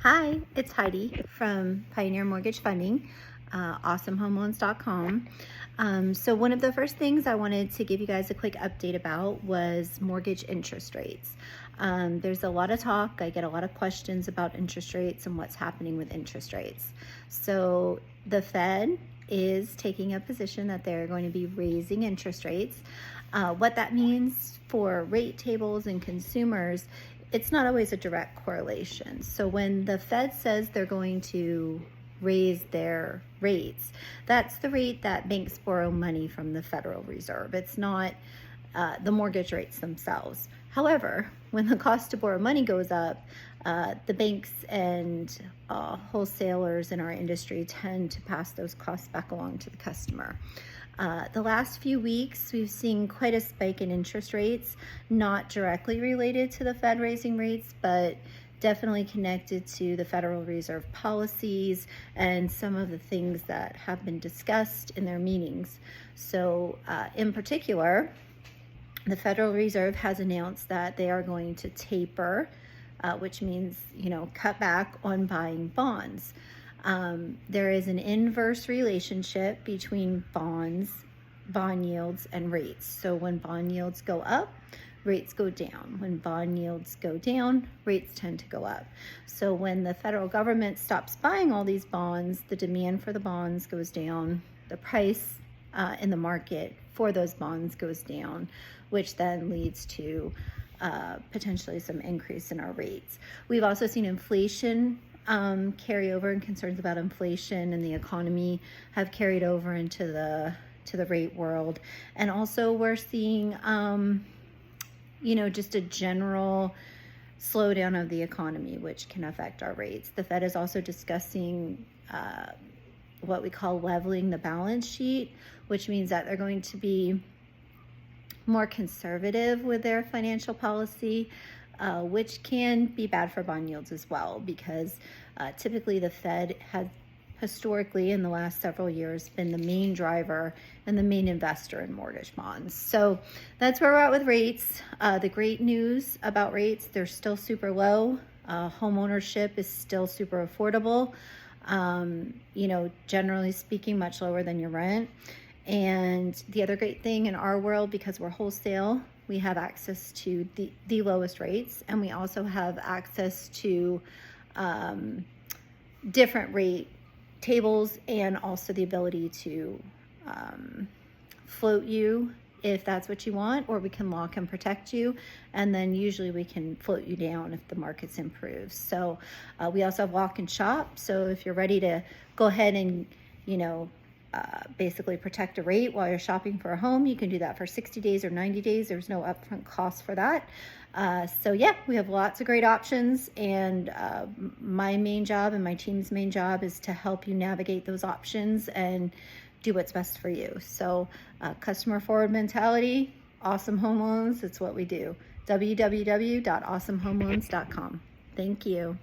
Hi, it's Heidi from Pioneer Mortgage Funding, awesomehomeloans.com. So one of the first things I wanted to give you guys a quick update about was mortgage interest rates. There's a lot of talk. I get a lot of questions about interest rates and what's happening with interest rates. So the Fed is taking a position that they're going to be raising interest rates. What that means for rate tables and consumers, it's not always a direct correlation. So when the Fed says they're going to raise their rates, that's the rate that banks borrow money from the Federal Reserve. It's not the mortgage rates themselves. However, when the cost to borrow money goes up, the banks and wholesalers in our industry tend to pass those costs back along to the customer. The last few weeks, we've seen quite a spike in interest rates, not directly related to the Fed raising rates, but definitely connected to the Federal Reserve policies and some of the things that have been discussed in their meetings. So in particular, the Federal Reserve has announced that they are going to taper, which means, cut back on buying bonds. There is an inverse relationship between bond yields, and rates. So when bond yields go up, rates go down. When bond yields go down, rates tend to go up. So when the federal government stops buying all these bonds, the demand for the bonds goes down, the price in the market for those bonds goes down, which then leads to potentially some increase in our rates. We've also seen inflation carry over, and concerns about inflation and the economy have carried over into the rate world. And also we're seeing just a general slowdown of the economy, which can affect our rates. The Fed is also discussing what we call leveling the balance sheet, which means that they're going to be more conservative with their financial policy, which can be bad for bond yields as well, because typically the Fed has historically in the last several years been the main driver and the main investor in mortgage bonds. So that's where we're at with rates. The great news about rates, they're still super low. Home ownership is still super affordable. Generally speaking, much lower than your rent. And the other great thing in our world, because we're wholesale, we have access to the lowest rates, and we also have access to different rate tables, and also the ability to float you if that's what you want, or we can lock and protect you, and then usually we can float you down if the markets improve. So we also have walk and shop. So if you're ready to go ahead and basically protect a rate while you're shopping for a home, you can do that for 60 days or 90 days. There's no upfront cost for that. So yeah, we have lots of great options, and my main job and my team's main job is to help you navigate those options and do what's best for you. So customer forward mentality, Awesome Home Loans, it's what we do. www.awesomehomeloans.com. Thank you.